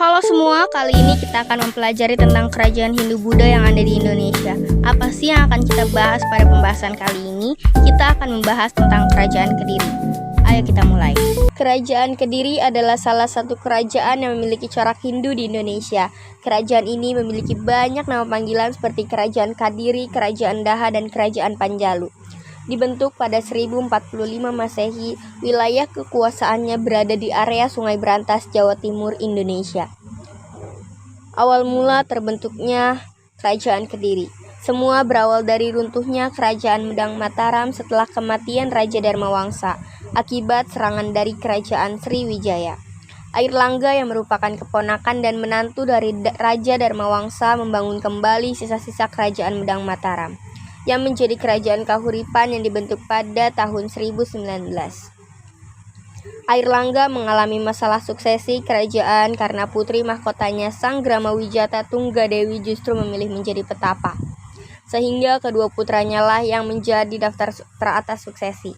Halo semua, kali ini kita akan mempelajari tentang kerajaan Hindu-Buddha yang ada di Indonesia. Apa sih yang akan kita bahas pada pembahasan kali ini? Kita akan membahas tentang kerajaan Kediri. Ayo kita mulai. Kerajaan Kediri adalah salah satu kerajaan yang memiliki corak Hindu di Indonesia. Kerajaan ini memiliki banyak nama panggilan seperti Kerajaan Kadiri, Kerajaan Daha, dan Kerajaan Panjalu. Dibentuk pada 1045 Masehi, wilayah kekuasaannya berada di area Sungai Berantas, Jawa Timur, Indonesia. Awal mula terbentuknya Kerajaan Kediri. Semua berawal dari runtuhnya Kerajaan Medang Mataram setelah kematian Raja Dharmawangsa akibat serangan dari Kerajaan Sriwijaya. Airlangga yang merupakan keponakan dan menantu dari Raja Dharmawangsa membangun kembali sisa-sisa Kerajaan Medang Mataram yang menjadi Kerajaan Kahuripan yang dibentuk pada tahun 1019. Airlangga mengalami masalah suksesi kerajaan karena putri mahkotanya Sang Gramawijata Tunggadewi justru memilih menjadi petapa, sehingga kedua putranya lah yang menjadi daftar teratas suksesi.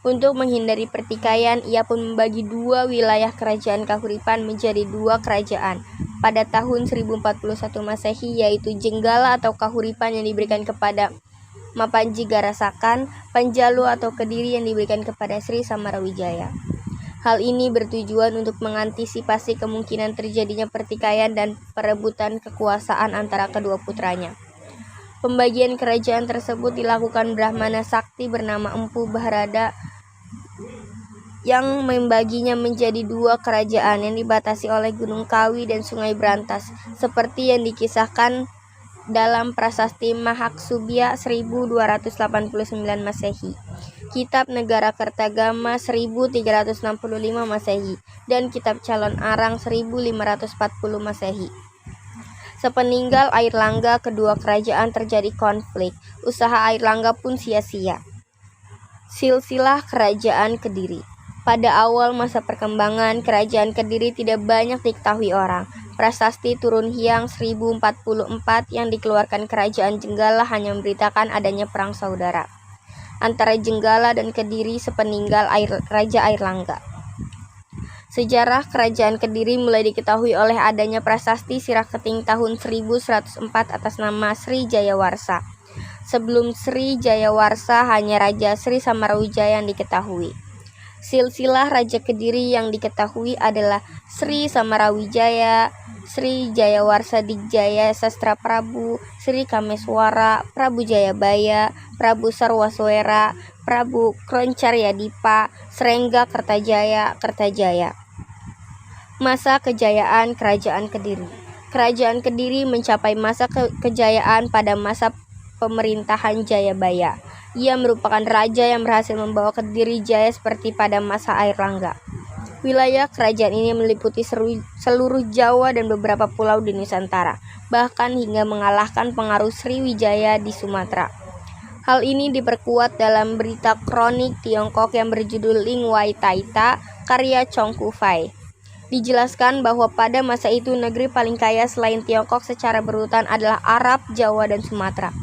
Untuk menghindari pertikaian, ia pun membagi dua wilayah Kerajaan Kahuripan menjadi dua kerajaan pada tahun 1041 Masehi, yaitu Jenggala atau Kahuripan yang diberikan kepada Mapanji Garasakan, Panjalu atau Kediri yang diberikan kepada Sri Samarawijaya. Hal ini bertujuan untuk mengantisipasi kemungkinan terjadinya pertikaian dan perebutan kekuasaan antara kedua putranya. Pembagian kerajaan tersebut dilakukan Brahmana Sakti bernama Empu Bharada yang membaginya menjadi dua kerajaan yang dibatasi oleh Gunung Kawi dan Sungai Berantas, seperti yang dikisahkan dalam Prasasti Mahaksubhya 1289 Masehi, Kitab Negara Kertagama 1365 Masehi, dan Kitab Calon Arang 1540 Masehi. Sepeninggal Airlangga, kedua kerajaan terjadi konflik. Usaha Airlangga pun sia-sia. Silsilah Kerajaan Kediri. Pada awal masa perkembangan, Kerajaan Kediri tidak banyak diketahui orang. Prasasti Turun Hyang 1044 yang dikeluarkan Kerajaan Jenggala hanya memberitakan adanya perang saudara antara Jenggala dan Kediri sepeninggal Raja Airlangga. Sejarah Kerajaan Kediri mulai diketahui oleh adanya prasasti Sirah Keting tahun 1104 atas nama Sri Jayawarsa. Sebelum Sri Jayawarsa hanya Raja Sri Samarawijaya yang diketahui. Silsilah Raja Kediri yang diketahui adalah Sri Samarawijaya, Sri Jayawarsa Digjaya Sastra Prabu, Sri Kameswara, Prabu Jayabaya, Prabu Sarwaswera, Prabu Kroncaryadipa, Srengga Kertajaya. Masa kejayaan Kerajaan Kediri. Kerajaan Kediri mencapai masa kejayaan pada masa pemerintahan Jayabaya. Ia merupakan raja yang berhasil membawa Kediri jaya seperti pada masa Airlangga. Wilayah kerajaan ini meliputi seluruh Jawa dan beberapa pulau di Nusantara, bahkan hingga mengalahkan pengaruh Sriwijaya di Sumatera. Hal ini diperkuat dalam berita kronik Tiongkok yang berjudul Ling Wai Taita, karya Chong Ku Fai. Dijelaskan bahwa pada masa itu negeri paling kaya selain Tiongkok secara berurutan adalah Arab, Jawa, dan Sumatera.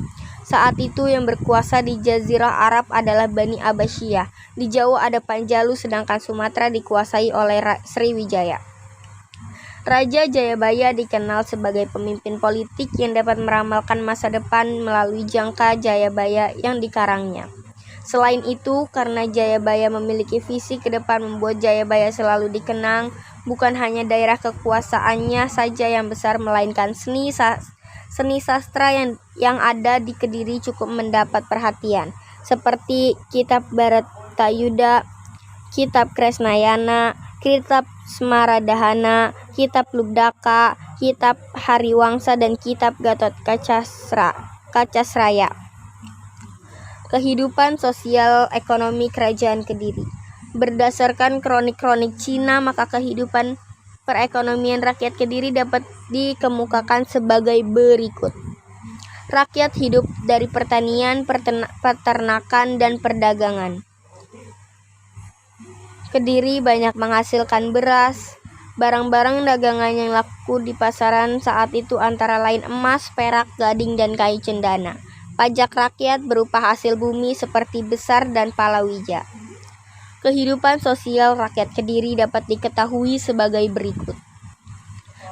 Saat itu yang berkuasa di Jazirah Arab adalah Bani Abbasiyah. Di Jawa ada Panjalu, sedangkan Sumatera dikuasai oleh Sriwijaya. Raja Jayabaya dikenal sebagai pemimpin politik yang dapat meramalkan masa depan melalui jangka Jayabaya yang dikarangnya. Selain itu, karena Jayabaya memiliki visi ke depan membuat Jayabaya selalu dikenang, bukan hanya daerah kekuasaannya saja yang besar, melainkan seni sastra yang ada di Kediri cukup mendapat perhatian, seperti Kitab Bharatayuda, Kitab Kresnayana, Kitab Smaradhana, Kitab Lubdaka, Kitab Hariwangsa, dan Kitab Kacasraya. Kehidupan sosial ekonomi Kerajaan Kediri. Berdasarkan kronik-kronik Cina, maka kehidupan perekonomian rakyat Kediri dapat dikemukakan sebagai berikut. Rakyat hidup dari pertanian, peternakan, dan perdagangan. Kediri banyak menghasilkan beras. Barang-barang dagangan yang laku di pasaran saat itu antara lain emas, perak, gading, dan kayu cendana. Pajak rakyat berupa hasil bumi seperti besar dan palawija. Kehidupan sosial rakyat Kediri dapat diketahui sebagai berikut.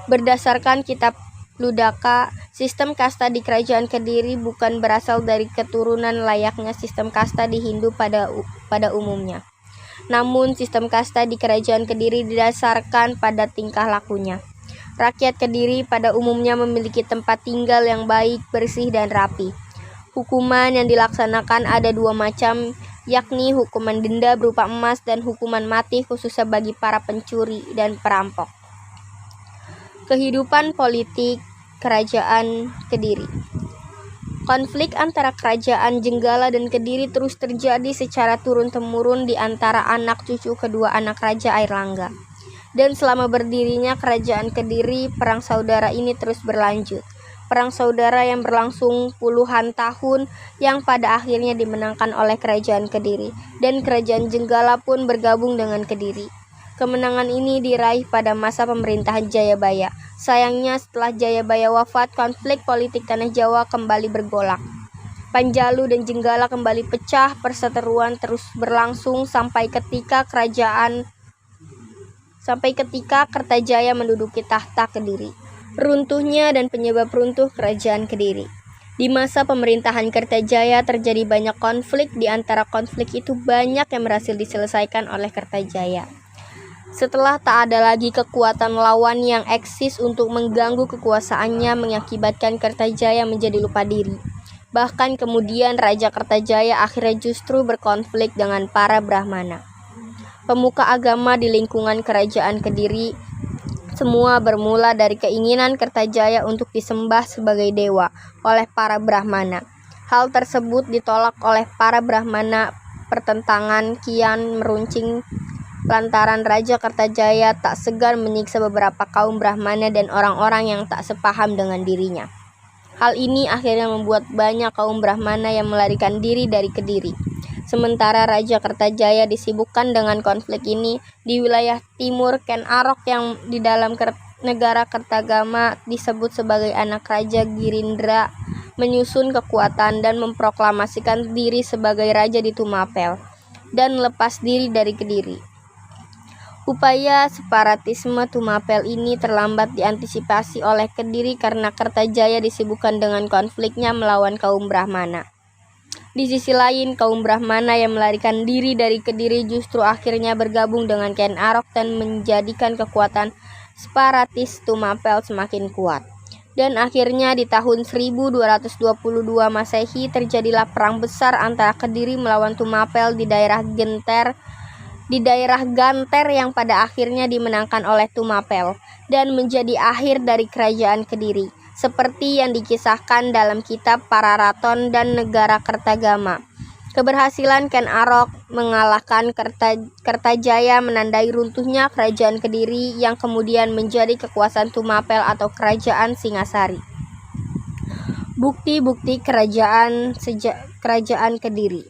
Berdasarkan kitab Ludaka, sistem kasta di Kerajaan Kediri bukan berasal dari keturunan layaknya sistem kasta di Hindu pada umumnya. Namun, sistem kasta di Kerajaan Kediri didasarkan pada tingkah lakunya. Rakyat Kediri pada umumnya memiliki tempat tinggal yang baik, bersih, dan rapi. Hukuman yang dilaksanakan ada dua macam, yakni hukuman denda berupa emas dan hukuman mati khususnya bagi para pencuri dan perampok. Kehidupan politik Kerajaan Kediri. Konflik antara Kerajaan Jenggala dan Kediri terus terjadi secara turun-temurun di antara anak cucu kedua anak Raja Airlangga. Dan selama berdirinya Kerajaan Kediri, perang saudara ini terus berlanjut. Perang saudara yang berlangsung puluhan tahun yang pada akhirnya dimenangkan oleh Kerajaan Kediri, dan Kerajaan Jenggala pun bergabung dengan Kediri. Kemenangan ini diraih pada masa pemerintahan Jayabaya. Sayangnya setelah Jayabaya wafat, konflik politik Tanah Jawa kembali bergolak. Panjalu dan Jenggala kembali pecah, perseteruan terus berlangsung sampai ketika Kertajaya menduduki tahta Kediri. Runtuhnya dan penyebab runtuh Kerajaan Kediri. Di masa pemerintahan Kertajaya terjadi banyak konflik, di antara konflik itu banyak yang berhasil diselesaikan oleh Kertajaya. Setelah tak ada lagi kekuatan lawan yang eksis untuk mengganggu kekuasaannya, mengakibatkan Kertajaya menjadi lupa diri. Bahkan kemudian Raja Kertajaya akhirnya justru berkonflik dengan para Brahmana. Pemuka agama di lingkungan Kerajaan Kediri semua bermula dari keinginan Kertajaya untuk disembah sebagai dewa oleh para Brahmana. Hal tersebut ditolak oleh para Brahmana. Pertentangan kian meruncing lantaran Raja Kertajaya tak segan menyiksa beberapa kaum Brahmana dan orang-orang yang tak sepaham dengan dirinya. Hal ini akhirnya membuat banyak kaum Brahmana yang melarikan diri dari Kediri. Sementara Raja Kertajaya disibukkan dengan konflik ini, di wilayah timur Ken Arok yang di dalam negara Kertagama disebut sebagai anak Raja Girindra menyusun kekuatan dan memproklamasikan diri sebagai raja di Tumapel dan lepas diri dari Kediri. Upaya separatisme Tumapel ini terlambat diantisipasi oleh Kediri karena Kertajaya disibukkan dengan konfliknya melawan kaum Brahmana. Di sisi lain, kaum Brahmana yang melarikan diri dari Kediri justru akhirnya bergabung dengan Ken Arok dan menjadikan kekuatan separatis Tumapel semakin kuat. Dan akhirnya di tahun 1222 Masehi terjadilah perang besar antara Kediri melawan Tumapel di daerah Ganter yang pada akhirnya dimenangkan oleh Tumapel dan menjadi akhir dari Kerajaan Kediri. Seperti yang dikisahkan dalam kitab Pararaton dan Negara Kertagama. Keberhasilan Ken Arok mengalahkan Kertajaya menandai runtuhnya Kerajaan Kediri yang kemudian menjadi kekuasaan Tumapel atau Kerajaan Singasari. Bukti-bukti Kerajaan Kediri.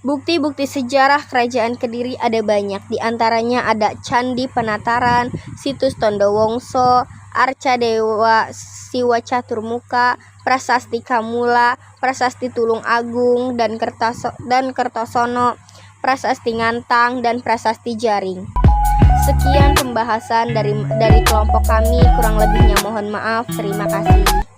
Bukti-bukti sejarah Kerajaan Kediri ada banyak, di antaranya ada Candi Penataran, situs Tondowongso, Arca Dewa Siwa Caturmuka, Prasasti Kamula, Prasasti Tulung Agung dan Kertosono, Prasasti Ngantang dan Prasasti Jaring. Sekian pembahasan dari kelompok kami, kurang lebihnya mohon maaf. Terima kasih.